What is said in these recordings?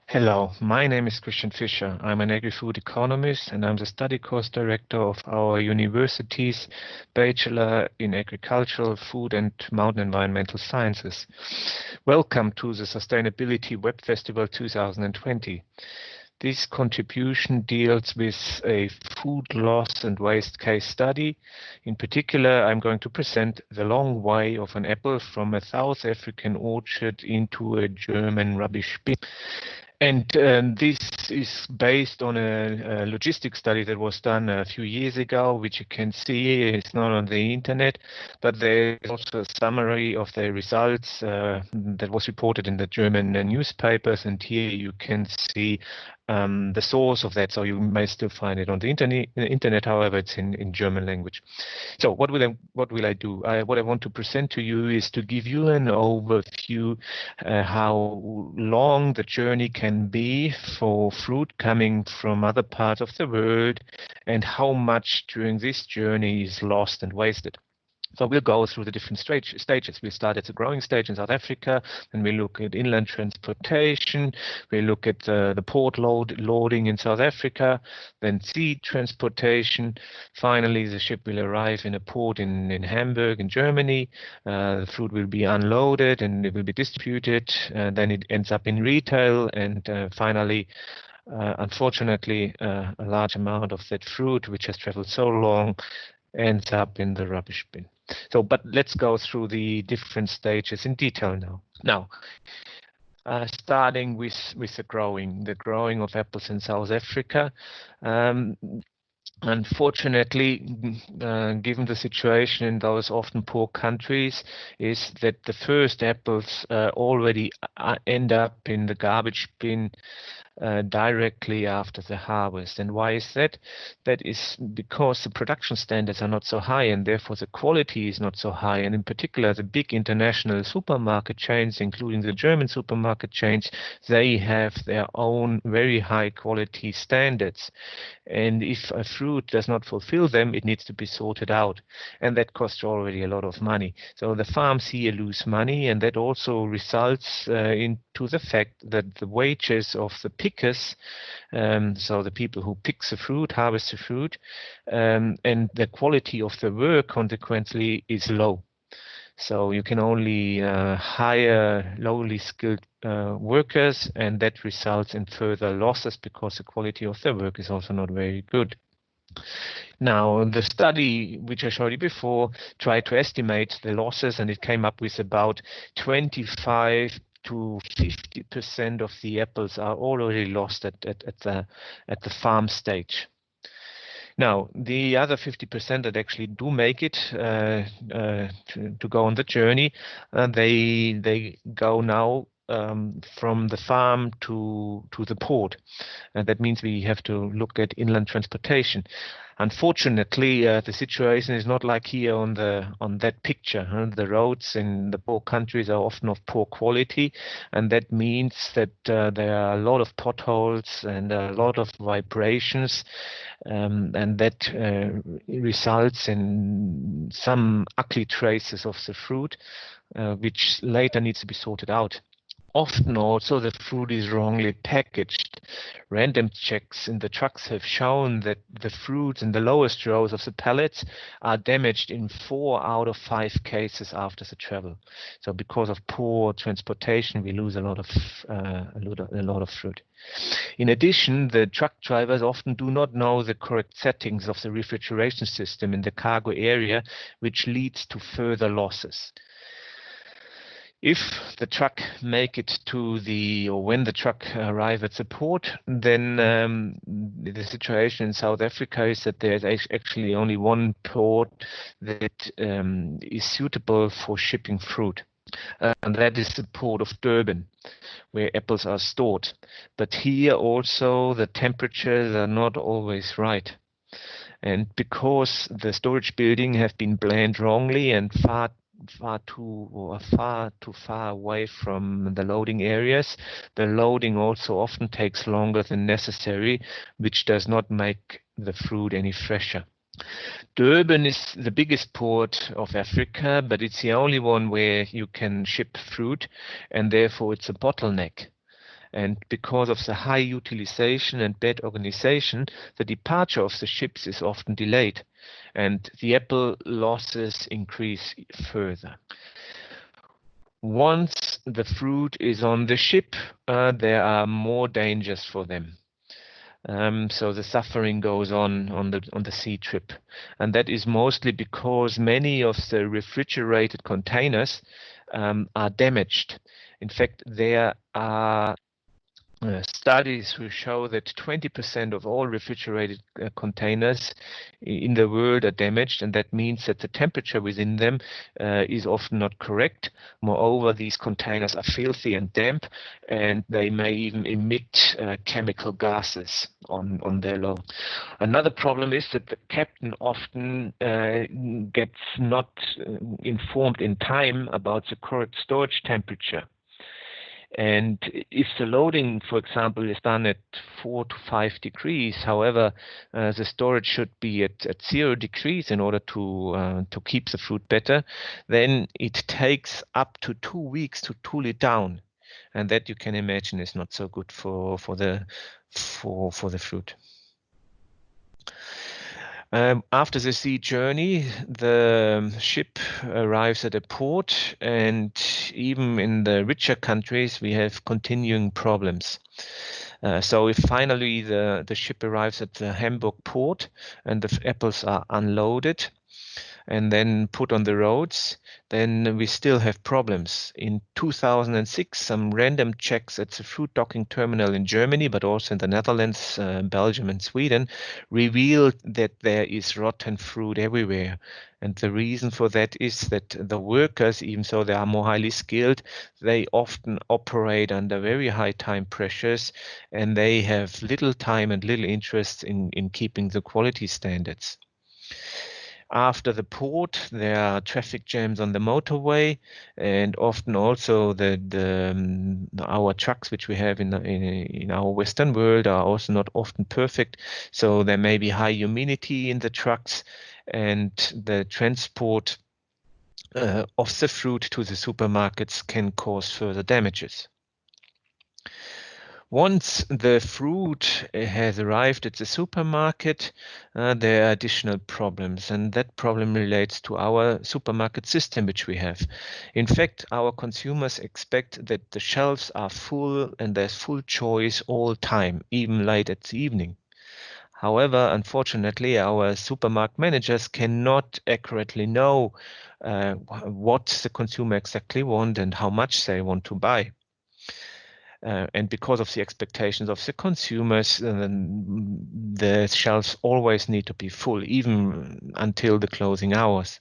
Hello, my name is Christian Fischer. I'm an agri-food economist and I'm the study course director of our university's Bachelor in Agricultural, Food and Mountain Environmental Sciences. Welcome to the Sustainability Web Festival 2020. This contribution deals with a food loss and waste case study. In particular, I'm going to present the long way of an apple from a South African orchard into a German rubbish bin. And this is based on a logistics study that was done a few years ago, which you can see. It's not on the internet, but there's also a summary of the results that was reported in the German newspapers. And here you can see the source of that. So you may still find it on the internet. However, it's in German language. So what will I do? What I want to present to you is to give you an overview how long the journey can be for fruit coming from other parts of the world and how much during this journey is lost and wasted. So we'll go through the different stages. We start at the growing stage in South Africa, and we look at inland transportation. We look at the port loading in South Africa, then sea transportation. Finally, the ship will arrive in a port in Hamburg, in Germany. The fruit will be unloaded and it will be distributed. Then it ends up in retail, and finally, unfortunately, a large amount of that fruit, which has traveled so long, ends up in the rubbish bin. So, but let's go through the different stages in detail now. Now, starting with the growing of apples in South Africa. Unfortunately, given the situation in those often poor countries, is that the first apples already end up in the garbage bin directly after the harvest. And why is that? That is because the production standards are not so high, and therefore the quality is not so high. And in particular, the big international supermarket chains, including the German supermarket chains, they have their own very high quality standards. And if a fruit does not fulfill them, it needs to be sorted out. And that costs already a lot of money. So the farms here lose money, and that also results into the fact that the wages of the pickers, so the people who pick the fruit, harvest the fruit, and the quality of the work consequently is low. So you can only hire lowly skilled workers, and that results in further losses because the quality of the work is also not very good. Now, the study, which I showed you before, tried to estimate the losses, and it came up with about 25 to 50% of the apples are already lost at the farm stage. Now, the other 50% that actually do make it to go on the journey, they go now from the farm to the port. And that means we have to look at inland transportation. Unfortunately, the situation is not like here on that picture. The roads in the poor countries are often of poor quality, and that means that there are a lot of potholes and a lot of vibrations, and that results in some ugly traces of the fruit, which later needs to be sorted out. Often also the fruit is wrongly packaged. Random checks in the trucks have shown that the fruits in the lowest rows of the pallets are damaged in 4 out of 5 cases after the travel. So because of poor transportation, we lose a lot of fruit. In addition, the truck drivers often do not know the correct settings of the refrigeration system in the cargo area, which leads to further losses. If the truck make it to when the truck arrive at the port, then the situation in South Africa is that there's actually only one port that is suitable for shipping fruit. And that is the port of Durban, where apples are stored. But here also the temperatures are not always right. And because the storage building have been planned wrongly and far too far away from the loading areas, the loading also often takes longer than necessary, which does not make the fruit any fresher. Durban is the biggest port of Africa, but it's the only one where you can ship fruit, and therefore it's a bottleneck. And because of the high utilization and bad organization, the departure of the ships is often delayed, and the apple losses increase further. Once the fruit is on the ship, there are more dangers for them. So the suffering goes on the sea trip, and that is mostly because many of the refrigerated containers are damaged. In fact, there are studies who show that 20% of all refrigerated containers in the world are damaged, and that means that the temperature within them is often not correct. Moreover, these containers are filthy and damp, and they may even emit chemical gases on their load. Another problem is that the captain often gets not informed in time about the correct storage temperature. And if the loading, for example, is done at 4 to 5 degrees, however, the storage should be at 0 degrees in order to keep the fruit better, then it takes up to 2 weeks to cool it down, and that you can imagine is not so good for the fruit. After the sea journey, the ship arrives at a port, and even in the richer countries, we have continuing problems. So if finally the ship arrives at the Hamburg port and the apples are unloaded and then put on the roads, then we still have problems. In 2006, some random checks at the fruit docking terminal in Germany, but also in the Netherlands, Belgium, and Sweden, revealed that there is rotten fruit everywhere. And the reason for that is that the workers, even though they are more highly skilled, they often operate under very high time pressures, and they have little time and little interest in keeping the quality standards. After the port, there are traffic jams on the motorway, and often also our trucks, which we have in our Western world, are also not often perfect. So there may be high humidity in the trucks, and the transport of the fruit to the supermarkets can cause further damages. Once the fruit has arrived at the supermarket, there are additional problems, and that problem relates to our supermarket system which we have. In fact, our consumers expect that the shelves are full and there's full choice all time, even late at the evening. However, unfortunately, our supermarket managers cannot accurately know what the consumer exactly want and how much they want to buy. And because of the expectations of the consumers, the shelves always need to be full, even until the closing hours.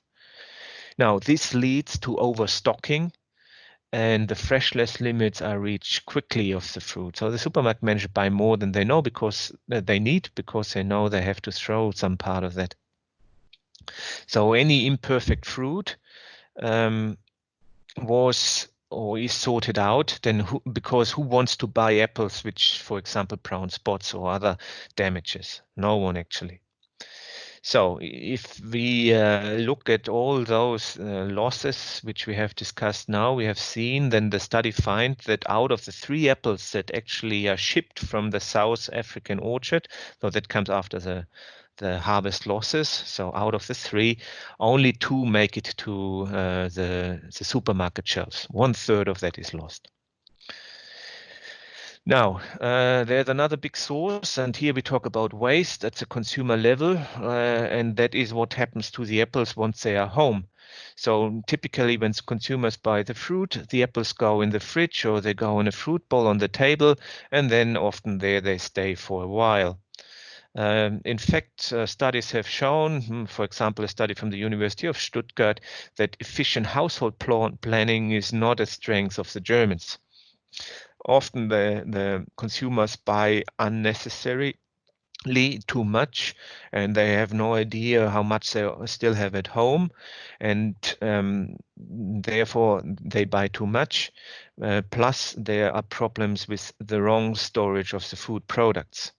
Now, this leads to overstocking, and the freshness limits are reached quickly of the fruit. So the supermarket manager buy more than they know because they need, because they know they have to throw some part of that. So any imperfect fruit was or is sorted out, then because who wants to buy apples which, for example, brown spots or other damages? No one actually. So if we look at all those losses which we have discussed now, we have seen, then the study finds that out of the 3 apples that actually are shipped from the South African orchard, so that comes after the harvest losses. So out of the 3, only 2 make it to the supermarket shelves. 1/3 of that is lost. Now, there's another big source, and here we talk about waste at the consumer level, and that is what happens to the apples once they are home. So typically when consumers buy the fruit, the apples go in the fridge or they go in a fruit bowl on the table, and then often there they stay for a while. In fact, studies have shown, for example, a study from the University of Stuttgart, that efficient household planning is not a strength of the Germans. Often the consumers buy unnecessarily too much, and they have no idea how much they still have at home, and therefore they buy too much. Plus, there are problems with the wrong storage of the food products.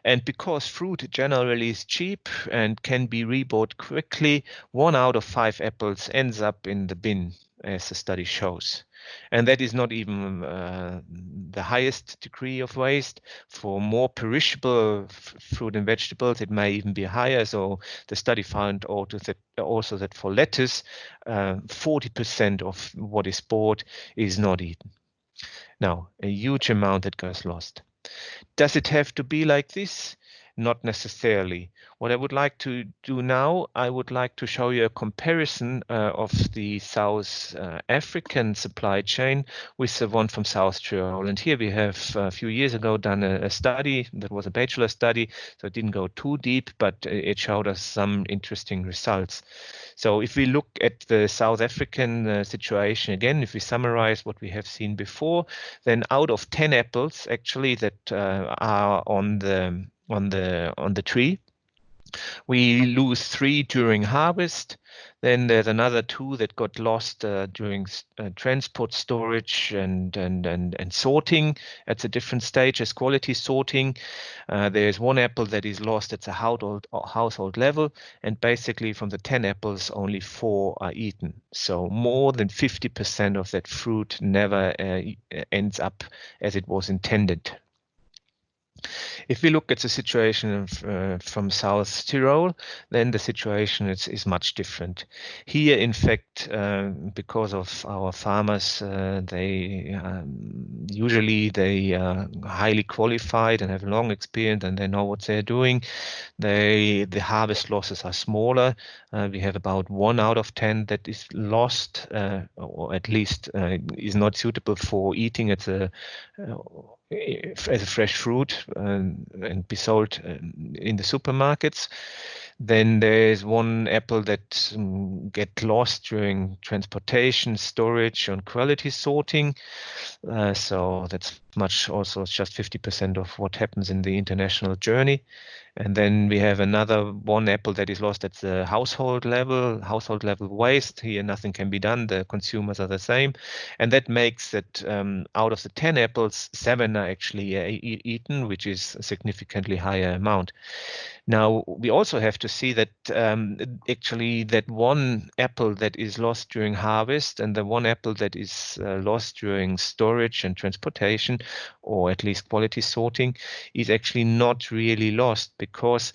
And because fruit generally is cheap and can be rebought quickly, 1 out of 5 apples ends up in the bin. as the study shows. And that is not even the highest degree of waste. For more perishable fruit and vegetables, it may even be higher. So the study found also that for lettuce, 40% of what is bought is not eaten. Now, a huge amount that goes lost. Does it have to be like this? Not necessarily. What I would like to do now, I would like to show you a comparison of the South African supply chain with the one from South Tyrol. And here we have a few years ago done a study that was a bachelor study, so it didn't go too deep, but it showed us some interesting results. So if we look at the South African situation again, if we summarize what we have seen before, then out of 10 apples actually that are on the tree, we lose 3 during harvest. Then there's another 2 that got lost during transport, storage, and sorting at a different stage as quality sorting. There's 1 apple that is lost at the household level, and basically from the 10 apples, only 4 are eaten. So more than 50% of that fruit never ends up as it was intended. If we look at the situation from South Tyrol, then the situation is much different. Here, in fact, because of our farmers, they usually are highly qualified and have long experience, and they know what they're doing. The harvest losses are smaller. We have about 1 out of 10 that is lost, or at least is not suitable for eating as a fresh fruit and be sold in the supermarkets. Then there's 1 apple that get lost during transportation, storage, and quality sorting. So that's much also just 50% of what happens in the international journey. And then we have another 1 apple that is lost at the household level waste. Here nothing can be done. The consumers are the same. And that makes that out of the 10 apples, 7 are actually eaten, which is a significantly higher amount. Now, we also have to see that actually that 1 apple that is lost during harvest and the 1 apple that is lost during storage and transportation, or at least quality sorting, is actually not really lost, because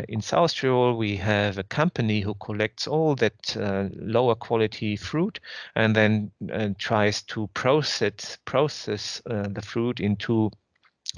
in South Tyrol we have a company who collects all that lower quality fruit and then tries to process the fruit into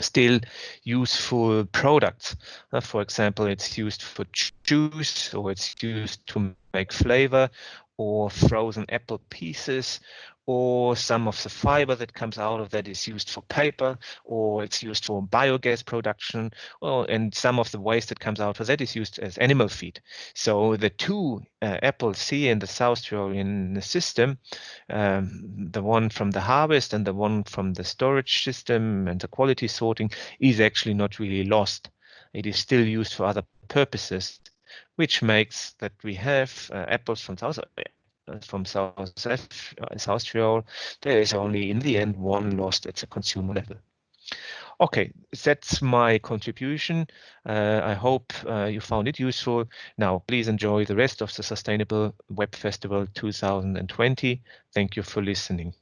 still useful products. For example, it's used for juice, or it's used to make flavor, or frozen apple pieces, or some of the fiber that comes out of that is used for paper, or it's used for biogas production, and some of the waste that comes out of that is used as animal feed. So the 2 apples here in the South Tyrolean system, the one from the harvest and the one from the storage system and the quality sorting, is actually not really lost. It is still used for other purposes, which makes that we have apples from South Tyrol. There is only in the end 1 lost at the consumer level. Okay, that's my contribution. I hope you found it useful. Now, please enjoy the rest of the Sustainable Web Festival 2020. Thank you for listening.